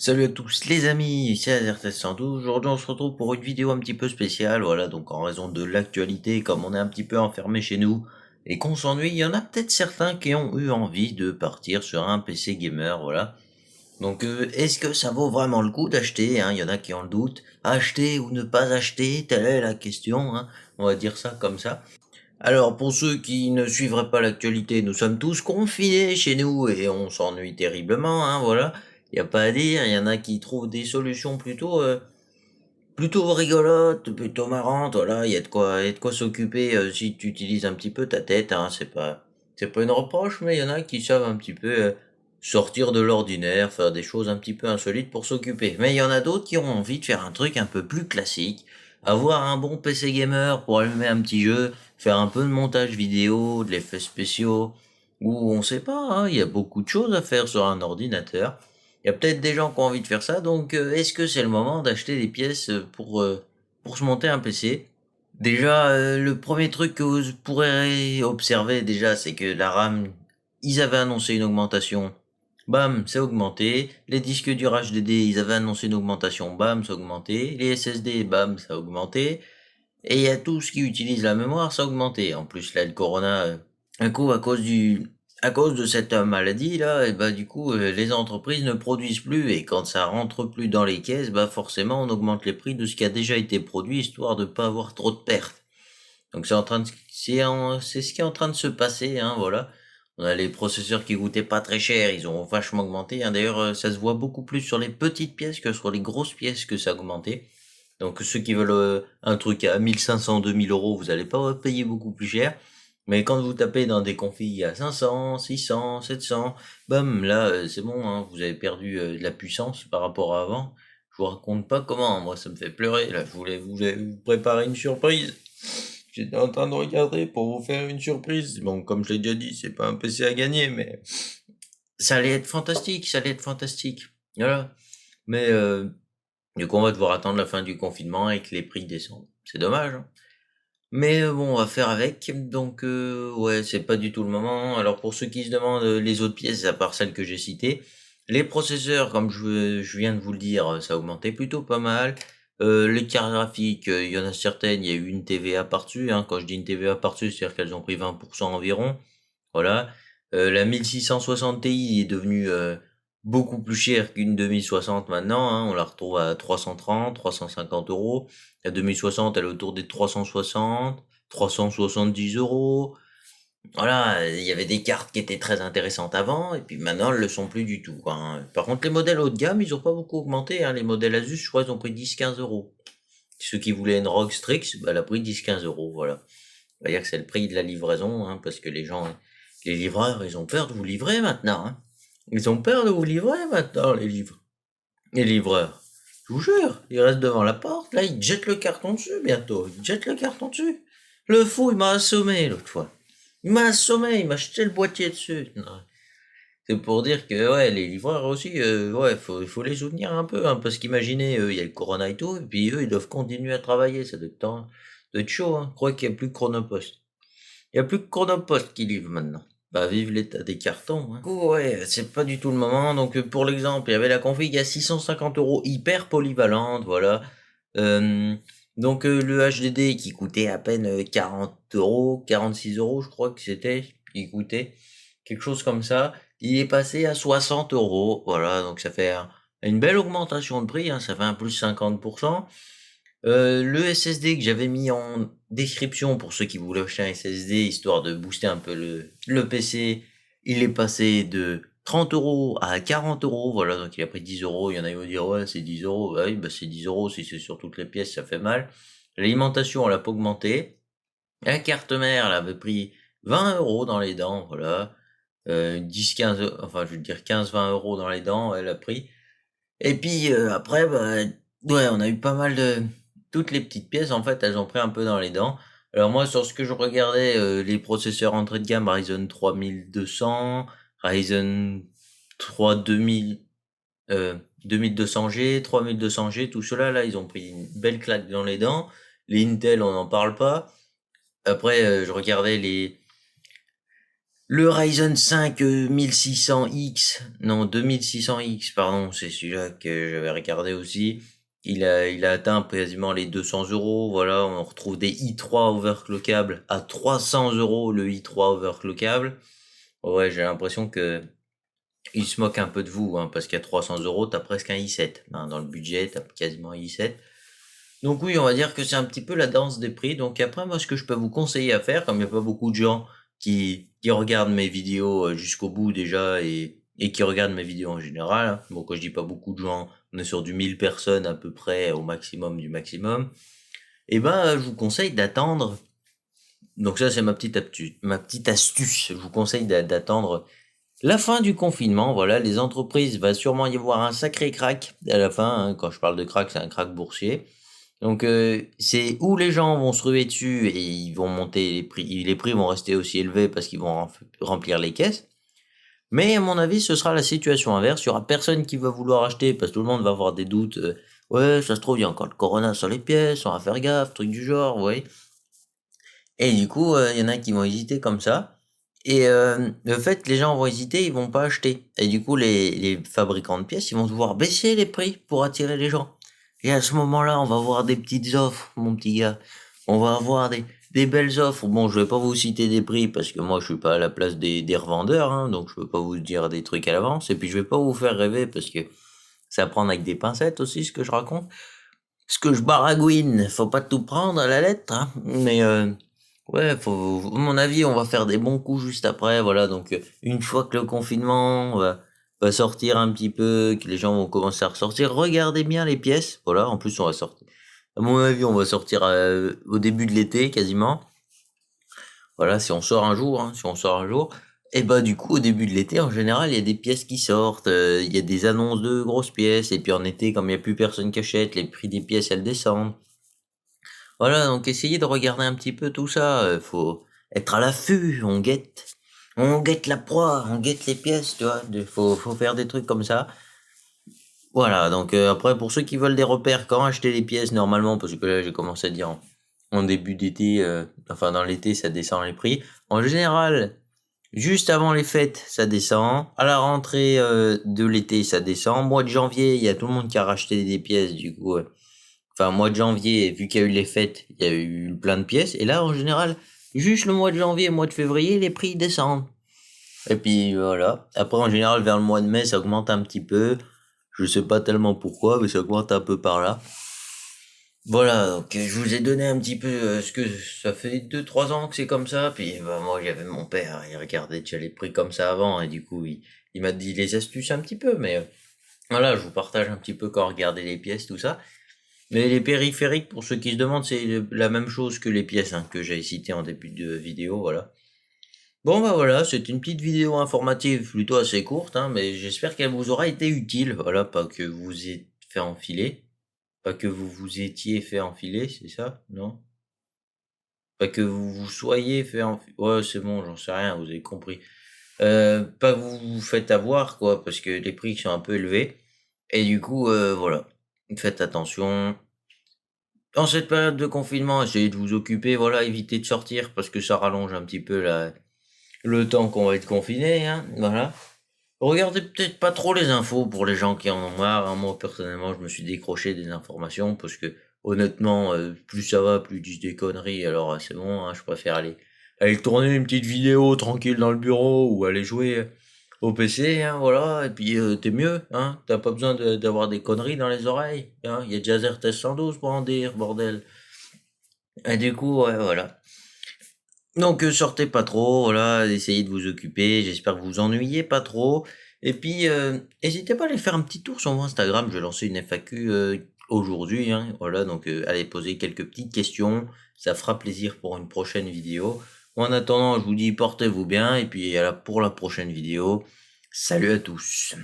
Salut à tous les amis, c'est AZRTS112. Aujourd'hui on se retrouve pour une vidéo un petit peu spéciale, voilà, donc en raison de l'actualité, comme on est un petit peu enfermé chez nous et qu'on s'ennuie, il y en a peut-être certains qui ont eu envie de partir sur un PC gamer, voilà. Donc est-ce que ça vaut vraiment le coup d'acheter, hein? Il y en a qui ont le doute, acheter ou ne pas acheter, telle est la question, hein. On va dire ça comme ça. Alors pour ceux qui ne suivraient pas l'actualité, nous sommes tous confinés chez nous et on s'ennuie terriblement, hein, voilà. Y a pas à dire, il y en a qui trouvent des solutions plutôt rigolotes, plutôt marrantes, voilà, y a de quoi s'occuper si tu utilises un petit peu ta tête, hein, c'est pas une reproche, mais il y en a qui savent un petit peu sortir de l'ordinaire, faire des choses un petit peu insolites pour s'occuper. Mais il y en a d'autres qui ont envie de faire un truc un peu plus classique, avoir un bon PC gamer pour allumer un petit jeu, faire un peu de montage vidéo, de l'effet spéciaux, ou on sait pas, hein, il y a beaucoup de choses à faire sur un ordinateur. Il y a peut-être des gens qui ont envie de faire ça, donc est-ce que c'est le moment d'acheter des pièces pour se monter un PC? Déjà, le premier truc que vous pourrez observer déjà, c'est que la RAM, ils avaient annoncé une augmentation. Bam, c'est augmenté. Les disques durs HDD, ils avaient annoncé une augmentation. Bam, c'est augmenté. Les SSD, bam, ça a augmenté. Et il y a tout ce qui utilise la mémoire, ça a augmenté. En plus, là, le corona, un coup, à cause de cette maladie, là, et bah, du coup, les entreprises ne produisent plus. Et quand ça rentre plus dans les caisses, bah, forcément, on augmente les prix de ce qui a déjà été produit, histoire de pas avoir trop de pertes. Donc, c'est ce qui est en train de se passer, hein, voilà. On a les processeurs qui coûtaient pas très cher, ils ont vachement augmenté, hein. D'ailleurs, ça se voit beaucoup plus sur les petites pièces que sur les grosses pièces que ça a augmenté. Donc ceux qui veulent un truc à 1500, 2000 euros, vous allez pas payer beaucoup plus cher. Mais quand vous tapez dans des configs à 500, 600, 700, bam, là c'est bon, hein, vous avez perdu de la puissance par rapport à avant. Je vous raconte pas comment, moi ça me fait pleurer. Là, je voulais vous préparer une surprise. J'étais en train de regarder pour vous faire une surprise. Bon, comme je l'ai déjà dit, c'est pas un PC à gagner, mais ça allait être fantastique, ça allait être fantastique. Voilà. Mais du coup, on va devoir attendre la fin du confinement et que les prix descendent. C'est dommage, hein. Mais bon, on va faire avec. Donc, ouais, c'est pas du tout le moment. Alors, pour ceux qui se demandent les autres pièces, à part celles que j'ai citées, les processeurs, comme je viens de vous le dire, ça a augmenté plutôt pas mal. Les cartes graphiques, il y en a certaines, il y a eu une TVA par-dessus, hein. Quand je dis une TVA par-dessus, c'est-à-dire qu'elles ont pris 20% environ. Voilà. La 1660 Ti est devenue beaucoup plus chère qu'une 2060 maintenant, hein. On la retrouve à 330, 350 euros. La 2060, elle est autour des 360, 370 euros. Voilà, il y avait des cartes qui étaient très intéressantes avant, et puis maintenant, elles le sont plus du tout, quoi, hein. Par contre, les modèles haut de gamme, ils ont pas beaucoup augmenté, hein. Les modèles Asus, je crois, ils ont pris 10-15 euros. Ceux qui voulaient une ROG Strix, bah, elle a pris 10-15 euros, voilà. On va dire que c'est le prix de la livraison, hein, parce que les livreurs, ils ont peur de vous livrer maintenant, hein. Ils ont peur de vous livrer maintenant, les livreurs. Je vous jure, ils restent devant la porte, là, ils te jettent le carton dessus bientôt. Ils te jettent le carton dessus. Le fou, il m'a assommé l'autre fois. Il m'a assommé, il m'a jeté le boîtier dessus. Non. C'est pour dire que ouais, les livreurs aussi, ouais, faut les soutenir un peu, hein, parce qu'imaginez, il y a le corona et tout, et puis eux, ils doivent continuer à travailler, ça doit être chaud, hein. Je crois qu'il n'y a plus que Chronopost. Il n'y a plus que Chronopost qui livre maintenant. Bah, vive l'état des cartons, hein. Du coup, ouais, c'est pas du tout le moment. Donc, pour l'exemple, il y avait la config à 650 euros hyper polyvalente, voilà. Euh, donc, le HDD qui coûtait à peine 40 euros, 46 euros, je crois que c'était, il coûtait quelque chose comme ça. Il est passé à 60 euros, voilà. Donc, ça fait une belle augmentation de prix, hein, ça fait un plus 50%. Le SSD que j'avais mis en description pour ceux qui voulaient acheter un SSD, histoire de booster un peu le PC, il est passé de 30 euros à 40 euros, voilà, donc il a pris 10 euros. Il y en a qui vont dire, ouais, c'est 10 euros. Bah oui, bah c'est 10 euros, si c'est sur toutes les pièces, ça fait mal. L'alimentation, elle a pas augmenté. La carte mère, elle avait pris 20 euros dans les dents, voilà. 10-15, enfin, je veux dire 15-20 euros dans les dents, elle a pris. Et puis après, bah, ouais, on a eu pas mal de... Toutes les petites pièces, en fait, elles ont pris un peu dans les dents. Alors moi, sur ce que je regardais, les processeurs entrée de gamme, Ryzen 3200, Ryzen 3 2000, 2200G, 3200G, tout cela, là, ils ont pris une belle claque dans les dents. Les Intel, on n'en parle pas. Après, je regardais Le Ryzen 5 1600X, non 2600X, pardon, c'est celui-là que j'avais regardé aussi. Il a atteint quasiment les 200 €. Voilà, on retrouve des i3 overclockables à 300 € le i3 overclockable. Ouais, j'ai l'impression que il se moque un peu de vous, hein, parce qu'à 300 €, t'as presque un i7. Hein, dans le budget, t'as quasiment un i7. Donc oui, on va dire que c'est un petit peu la danse des prix. Donc après, moi, ce que je peux vous conseiller à faire, comme il n'y a pas beaucoup de gens qui regardent mes vidéos jusqu'au bout déjà et qui regardent mes vidéos en général, hein. Bon, quand je dis pas beaucoup de gens, on est sur du 1000 personnes à peu près au maximum du maximum. Et ben, je vous conseille d'attendre. Donc ça, c'est ma petite astuce. Je vous conseille d'attendre la fin du confinement. Voilà, les entreprises, va sûrement y avoir un sacré crack à la fin, hein. Quand je parle de crack, c'est un crack boursier. Donc c'est où les gens vont se ruer dessus et ils vont monter les prix vont rester aussi élevés parce qu'ils vont remplir les caisses. Mais à mon avis, ce sera la situation inverse. Il y aura personne qui va vouloir acheter parce que tout le monde va avoir des doutes. Ouais, ça se trouve, il y a encore le corona sur les pièces, on va faire gaffe, truc du genre, vous voyez. Et du coup, il y en a qui vont hésiter comme ça. Et le fait que les gens vont hésiter, ils vont pas acheter. Et du coup, les fabricants de pièces, ils vont devoir baisser les prix pour attirer les gens. Et à ce moment-là, on va avoir des petites offres, mon petit gars. On va avoir des belles offres. Bon, je vais pas vous citer des prix parce que moi, je suis pas à la place des revendeurs, hein, donc je peux pas vous dire des trucs à l'avance. Et puis, je vais pas vous faire rêver parce que ça prend avec des pincettes aussi, ce que je raconte. Ce que je baragouine, faut pas tout prendre à la lettre, hein. Mais ouais, à mon avis, on va faire des bons coups juste après, voilà. Donc, une fois que le confinement va sortir un petit peu, que les gens vont commencer à ressortir, regardez bien les pièces, voilà. En plus, on va sortir. À mon avis, on va sortir au début de l'été, quasiment. Voilà, si on sort un jour, hein, si on sort un jour. Et bah, du coup, au début de l'été, en général, il y a des pièces qui sortent, il y a des annonces de grosses pièces, et puis en été, comme il n'y a plus personne qui achète, les prix des pièces, elles descendent. Voilà, donc essayez de regarder un petit peu tout ça. Faut être à l'affût. On guette la proie, on guette les pièces, tu vois. Faut faire des trucs comme ça. Voilà, donc après, pour ceux qui veulent des repères, quand acheter les pièces normalement, parce que là, j'ai commencé à dire en début d'été, enfin dans l'été, ça descend les prix. En général, juste avant les fêtes, ça descend. À la rentrée de l'été, ça descend. Mois de janvier, il y a tout le monde qui a racheté des pièces, du coup. Enfin, mois de janvier, vu qu'il y a eu les fêtes, il y a eu plein de pièces. Et là, en général, juste le mois de janvier, mois de février, les prix descendent. Et puis voilà. Après, en général, vers le mois de mai, ça augmente un petit peu. Je sais pas tellement pourquoi, mais ça augmente un peu par là. Voilà, donc je vous ai donné un petit peu ce que ça fait 2 3 ans que c'est comme ça. Puis bah, moi, j'avais mon père, il regardait déjà les prix comme ça avant. Et du coup, il m'a dit les astuces un petit peu. Mais voilà, je vous partage un petit peu quand regarder les pièces, tout ça. Mais les périphériques, pour ceux qui se demandent, c'est la même chose que les pièces, hein, que j'ai citées en début de vidéo, voilà. Bon bah voilà, c'est une petite vidéo informative plutôt assez courte, hein, mais j'espère qu'elle vous aura été utile. Voilà, pas que vous ayez fait enfiler, pas que vous vous étiez fait enfiler, c'est ça? Non? Pas que vous vous soyez fait enfiler. Ouais, c'est bon, j'en sais rien, vous avez compris. Pas que vous vous faites avoir, quoi, parce que les prix sont un peu élevés. Et du coup, voilà. Faites attention. Dans cette période de confinement, essayez de vous occuper, voilà, évitez de sortir parce que ça rallonge un petit peu le temps qu'on va être confiné, hein, voilà. Regardez peut-être pas trop les infos pour les gens qui en ont marre, hein. Moi, personnellement, je me suis décroché des informations parce que, honnêtement, plus ça va, plus ils disent des conneries, alors c'est bon, hein, je préfère aller tourner une petite vidéo tranquille dans le bureau ou aller jouer au PC, hein, voilà, et puis t'es mieux, hein, t'as pas besoin d'avoir des conneries dans les oreilles, hein, il y a déjà RTS 112 pour en dire, bordel. Et du coup, ouais, voilà. Donc sortez pas trop, voilà, essayez de vous occuper, j'espère que vous vous ennuyez pas trop. Et puis, n'hésitez pas à aller faire un petit tour sur mon Instagram, je vais lancer une FAQ aujourd'hui, hein, voilà, donc allez poser quelques petites questions, ça fera plaisir pour une prochaine vidéo. En attendant, je vous dis portez-vous bien, et puis pour la prochaine vidéo, salut à tous.